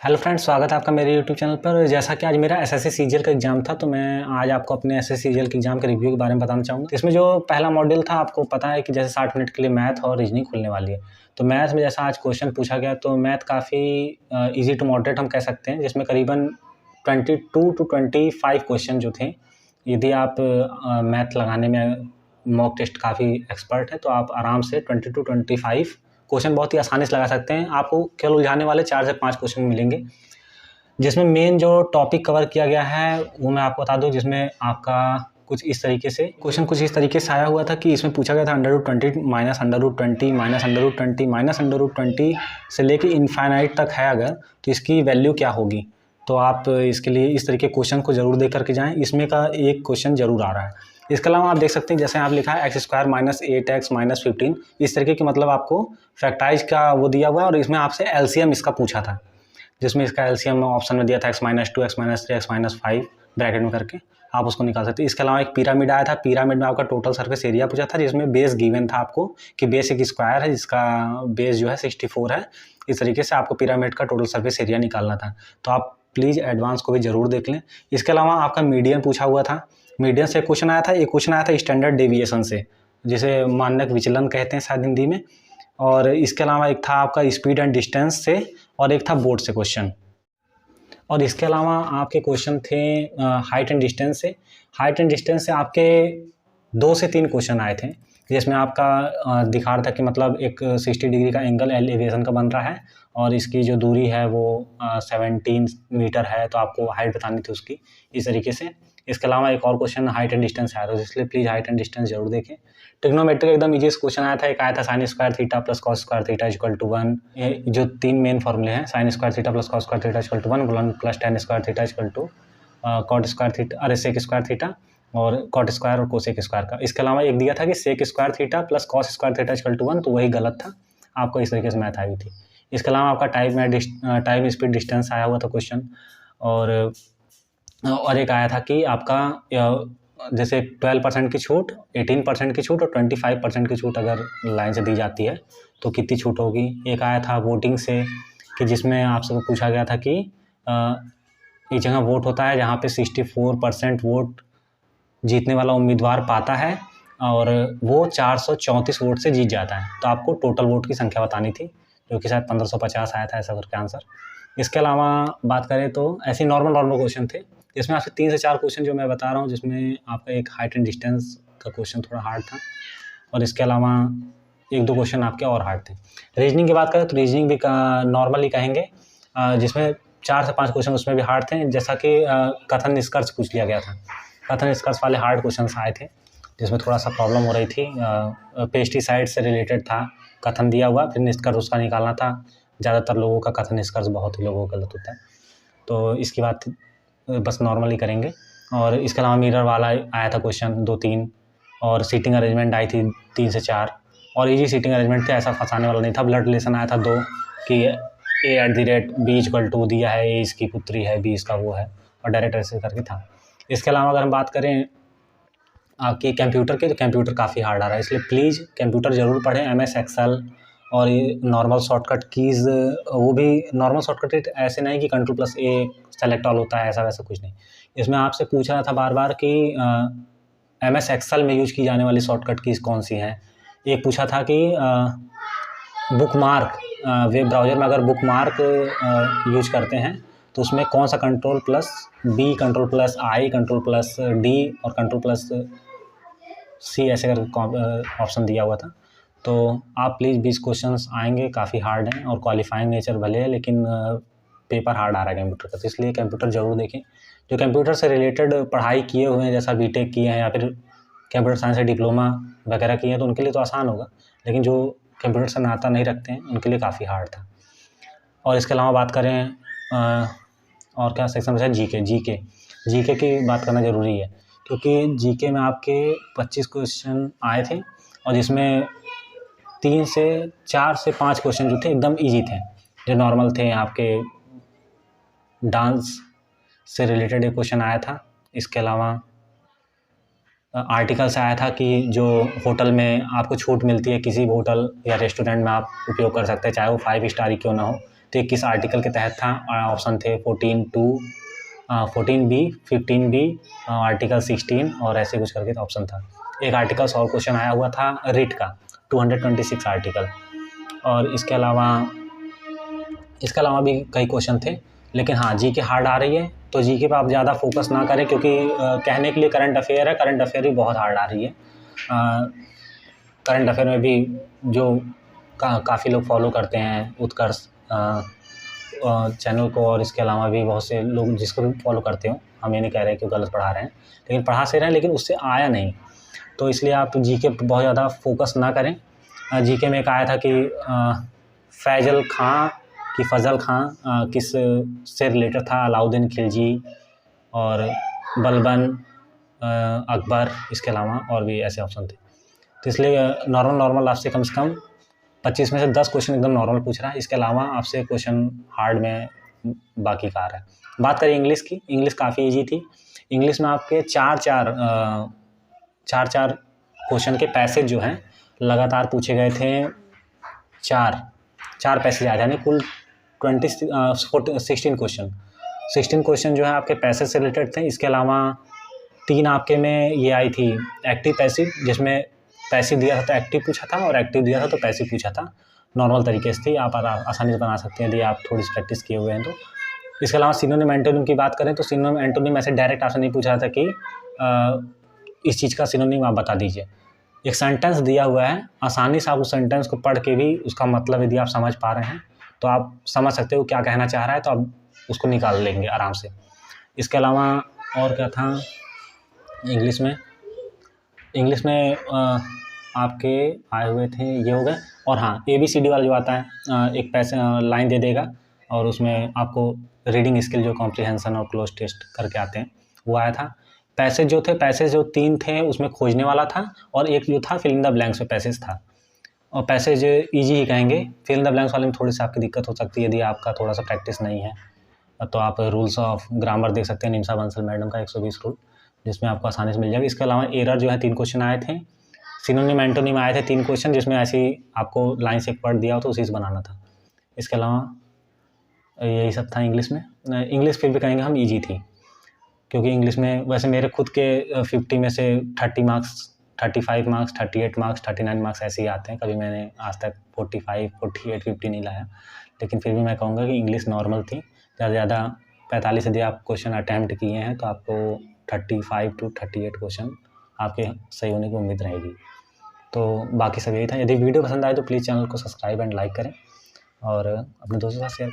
Hello friends, स्वागत है आपका मेरे यूट्यूब चैनल पर। जैसा कि आज मेरा एसएससी सीजीएल का एग्जाम था, तो मैं आज आपको अपने एसएससी सीजीएल के एग्जाम के रिव्यू के बारे में बताना चाहूँगा। इसमें जो पहला मॉड्यूल था, आपको पता है कि जैसे 60 मिनट के लिए मैथ और रीजनिंग खुलने वाली है। तो मैथ में जैसा आज क्वेश्चन पूछा गया, तो मैथ काफ़ी ईजी टू मॉडरेट हम कह सकते हैं, जिसमें करीबन 22 टू 25 क्वेश्चन जो थे। यदि आप मैथ लगाने में मॉक टेस्ट काफ़ी एक्सपर्ट हैं, तो आप आराम से 20 टू 25 क्वेश्चन बहुत ही आसानी से लगा सकते हैं। आपको केवल उलझाने वाले 4 से 5 क्वेश्चन मिलेंगे, जिसमें मेन जो टॉपिक कवर किया गया है वो मैं आपको बता दूं। जिसमें आपका कुछ इस तरीके से आया हुआ था कि इसमें पूछा गया था √20 माइनस √20 माइनस √20 माइनस √20 से लेके इनफाइनाइट तक है अगर, तो इसकी वैल्यू क्या होगी। तो आप इसके लिए इस तरीके क्वेश्चन को जरूर देख करके जाएं। इसमें का एक क्वेश्चन जरूर आ रहा है। इसके अलावा आप देख सकते हैं, जैसे आप लिखा है x² माइनस 8x माइनस 15, इस तरीके की मतलब आपको फैक्टाइज का वो दिया हुआ है, और इसमें आपसे एलसीएम इसका पूछा था, जिसमें इसका एलसीएम ऑप्शन में दिया था x-2 x-3 x-5 ब्रैकेट में करके आप उसको निकाल सकते हैं। इसके अलावा एक पिरामिड आया था। पिरामिड में आपका टोटल सरफेस एरिया पूछा था, जिसमें बेस गिवन था आपको कि बेस एक स्क्वायर है जिसका बेस जो है 64 है। इस तरीके से आपको पिरामिड का टोटल सरफेस एरिया निकालना था। तो आप प्लीज़ एडवांस को भी जरूर देख लें। इसके अलावा आपका मीडियन पूछा हुआ था। मीडियन से क्वेश्चन आया था। एक क्वेश्चन आया था स्टैंडर्ड डेविएशन से, जिसे मानक विचलन कहते हैं शायद हिंदी में। और इसके अलावा एक था आपका स्पीड एंड डिस्टेंस से, और एक था बोर्ड से क्वेश्चन। और इसके अलावा आपके क्वेश्चन थे हाइट एंड डिस्टेंस से। हाइट एंड डिस्टेंस से आपके 2 से 3 क्वेश्चन आए थे, जिसमें आपका दिखा रहा था कि मतलब एक 60 डिग्री का एंगल एलिवेशन का बन रहा है, और इसकी जो दूरी है वो 17 मीटर है, तो आपको हाइट बतानी थी उसकी, इस तरीके से। इसके अलावा एक और क्वेश्चन हाइट एंड डिस्टेंस आया था, इसलिए प्लीज़ हाइट एंड डिस्टेंस जरूर देखें। ट्रिग्नोमेट्री एकदम ईजी क्वेश्चन आया था। एक आया था sine square theta plus cos square theta equal to 1। ये जो 3 मेन फॉर्मूले हैं, sine square theta plus cos square theta equal to 1 plus tan square theta equal to cot square theta, अरे सेक स्क्वायर थीटा, और cot square और cosec square का। इसके अलावा एक दिया था कि sec square theta plus cos square theta equal to 1, तो वही गलत था। आपको इस तरीके से मैथ आई थी। इसके अलावा आपका टाइम स्पीड डिस्टेंस आया हुआ था क्वेश्चन। और एक आया था कि आपका जैसे 12% की छूट, 18% की छूट और 25% की छूट अगर लाइन से दी जाती है तो कितनी छूट होगी। एक आया था वोटिंग से, कि जिसमें आपसे पूछा गया था कि एक जगह वोट होता है जहाँ पे 64% वोट जीतने वाला उम्मीदवार पाता है, और वो 434 वोट से जीत जाता है। तो आपको टोटल वोट की संख्या बतानी थी, जो कि शायद 1550 आया था ऐसा करके आंसर। इसके अलावा बात करें तो ऐसे नॉर्मल क्वेश्चन थे, जिसमें आपसे 3 से 4 क्वेश्चन जो मैं बता रहा हूँ, जिसमें आपका एक हाइट एंड डिस्टेंस का क्वेश्चन थोड़ा हार्ड था, और इसके अलावा 1-2 क्वेश्चन आपके और हार्ड थे। रीजनिंग की बात करें तो रीजनिंग भी नॉर्मल ही कहेंगे, जिसमें 4 से 5 क्वेश्चन उसमें भी हार्ड थे। जैसा कि कथन निष्कर्ष पूछ लिया गया था। कथन निष्कर्ष वाले हार्ड क्वेश्चन आए थे, जिसमें थोड़ा सा प्रॉब्लम हो रही थी। पेस्टिसाइड से रिलेटेड था कथन दिया हुआ, फिर निष्कर्ष उसका निकालना था। ज़्यादातर लोगों का कथन निष्कर्ष बहुत ही लोगों का गलत होता है, तो इसकी बात बस नॉर्मली करेंगे। और इसके अलावा मिरर वाला आया था क्वेश्चन 2-3, और सीटिंग अरेंजमेंट आई थी 3 से 4, और इजी सीटिंग अरेंजमेंट थे, ऐसा फंसाने वाला नहीं था। ब्लड रिलेशन आया था 2, कि a@b इक्वल टू दिया है, ए इसकी पुत्री है, बी इसका वो है, और डायरेक्ट ऐसे करके था। इसके अलावा अगर हम बात करें आपके कंप्यूटर के, तो कंप्यूटर काफ़ी हार्ड आ रहा है, इसलिए प्लीज़ कंप्यूटर ज़रूर पढ़ें। MS एक्सेल और ये नॉर्मल शॉर्टकट कीज़, वो भी नॉर्मल शॉर्टकट ऐसे नहीं कि Ctrl+A सेलेक्ट ऑल होता है, ऐसा वैसा कुछ नहीं। इसमें आपसे पूछ रहा था बार बार कि MS एक्सेल में यूज की जाने वाली शॉर्टकट कीज़ कौन सी हैं। एक पूछा था कि बुकमार्क, वेब ब्राउज़र में अगर बुकमार्क यूज करते हैं तो उसमें कौन सा Ctrl+B, Ctrl+I, Ctrl+D और Ctrl+C ऐसे कर ऑप्शन दिया हुआ था। तो आप प्लीज़ 20 क्वेश्चंस आएंगे, काफ़ी हार्ड हैं, और क्वालिफाइंग नेचर भले है, लेकिन पेपर हार्ड आ रहा है कंप्यूटर का, तो इसलिए कंप्यूटर ज़रूर देखें। जो कंप्यूटर से रिलेटेड पढ़ाई किए हुए हैं, जैसा बीटेक किए हैं या फिर कंप्यूटर साइंस से डिप्लोमा वगैरह किए हैं, तो उनके लिए तो आसान होगा, लेकिन जो कंप्यूटर से नाता नहीं रखते हैं उनके लिए काफ़ी हार्ड था। और इसके अलावा बात करें और क्या सेक्शन बचा, जीके की बात करना ज़रूरी है, क्योंकि जीके में आपके 25 क्वेश्चन आए थे, और जिसमें 3 से 4 से 5 क्वेश्चन जो थे एकदम इजी थे, जो नॉर्मल थे। आपके डांस से रिलेटेड एक क्वेश्चन आया था। इसके अलावा आर्टिकल से आया था कि जो होटल में आपको छूट मिलती है, किसी भी होटल या रेस्टोरेंट में आप उपयोग कर सकते हैं, चाहे वो 5 स्टार ही क्यों ना हो, तो ये किस आर्टिकल के तहत था? ऑप्शन थे 14 बी, 15 बी, आर्टिकल 16 और ऐसे कुछ करके ऑप्शन था। एक आर्टिकल और क्वेश्चन आया हुआ था रिट का 226 आर्टिकल, और इसके अलावा भी कई क्वेश्चन थे। लेकिन हाँ, जीके हार्ड आ रही है, तो जीके पे आप ज़्यादा फोकस ना करें, क्योंकि कहने के लिए करंट अफेयर है, करंट अफेयर भी बहुत हार्ड आ रही है। करंट अफेयर में भी जो काफ़ी लोग फॉलो करते हैं उत्कर्ष चैनल को, और इसके अलावा भी बहुत से लोग जिसको भी फॉलो करते हो, हम ये नहीं कह रहे कि गलत पढ़ा रहे हैं, लेकिन पढ़ा से रहे हैं, लेकिन उससे आया नहीं, तो इसलिए आप जीके पे बहुत ज़्यादा फोकस ना करें। जीके में एक आया था कि फैजल खां किस से रिलेटेड था? अलाउद्दीन खिलजी और बलबन अकबर, इसके अलावा और भी ऐसे ऑप्शन थे। तो इसलिए नॉर्मल आपसे कम से कम 25 में से 10 क्वेश्चन एकदम नॉर्मल पूछ रहा है, इसके अलावा आपसे क्वेश्चन हार्ड में बाकी का आ रहा है। बात करें इंग्लिश की, इंग्लिश काफ़ी ईजी थी। इंग्लिश में आपके चार क्वेश्चन के पैसेज जो हैं लगातार पूछे गए थे। चार पैसेज आए थे, यानी कुल 16 क्वेश्चन जो है आपके पैसेज से रिलेटेड थे। इसके अलावा 3 आपके में ये आई थी एक्टिव पैसिव, जिसमें पैसिव दिया था तो एक्टिव पूछा था, और एक्टिव दिया था तो पैसिव पूछा था। नॉर्मल तरीके से थी, आप आसानी से बना सकते हैं यदि आप थोड़ी सी प्रैक्टिस किए हुए हैं तो। इसके अलावा सिनोनिम एंटोनिम की बात करें तो सिनोनिम एंटोनिम ऐसे डायरेक्ट आपसे नहीं पूछा था कि इस चीज़ का सिनोनिम आप बता दीजिए। एक सेंटेंस दिया हुआ है, आसानी से आप उस सेंटेंस को पढ़ के भी उसका मतलब यदि आप समझ पा रहे हैं तो आप समझ सकते हो क्या कहना चाह रहा है, तो आप उसको निकाल लेंगे आराम से। इसके अलावा और क्या था इंग्लिश में आपके आए हुए थे, ये हो गए। और हाँ, ABCD वाला जो आता है, एक लाइन दे देगा और उसमें आपको रीडिंग स्किल जो कॉम्प्रिहेंशन और क्लोज टेस्ट करके आते हैं वो आया था। पैसेज जो 3 थे उसमें खोजने वाला था, और एक जो था फिल इन द ब्लैंक्स में पैसेज था। और पैसेज ईजी ही कहेंगे, फिल इन द ब्लैंक्स वाले में थोड़ी सी आपकी दिक्कत हो सकती है यदि आपका थोड़ा सा प्रैक्टिस नहीं है। तो आप रूल्स ऑफ ग्रामर देख सकते हैं, निमिषा बंसल मैडम का 120 रूल, जिसमें आपको आसानी से मिल जाएगा। इसके अलावा एरर जो है 3 क्वेश्चन आए थे। सिनोनिम एंटोनिम आए थे 3 क्वेश्चन, जिसमें ऐसे ही आपको लाइन से एक वर्ड दिया हो तो उसी से बनाना था। इसके अलावा यही सब था इंग्लिश में। इंग्लिश फिर भी कहेंगे हम ईजी थी, क्योंकि इंग्लिश में वैसे मेरे खुद के 50 में से 30 मार्क्स, 35 मार्क्स, 38 मार्क्स, 39 मार्क्स ऐसे ही आते हैं। कभी मैंने आज तक 45, 48, 50 नहीं लाया, लेकिन फिर भी मैं कहूँगा कि इंग्लिश नॉर्मल थी। ज़्यादा से ज़्यादा 45 यदि आप क्वेश्चन अटैम्प्ट किए हैं तो आपको 35 to 38 क्वेश्चन आपके सही होने की उम्मीद रहेगी। तो बाकी सब यही था। यदि वीडियो पसंद आए तो प्लीज़ चैनल को सब्सक्राइब एंड लाइक करें, और अपने दोस्तों के साथ शेयर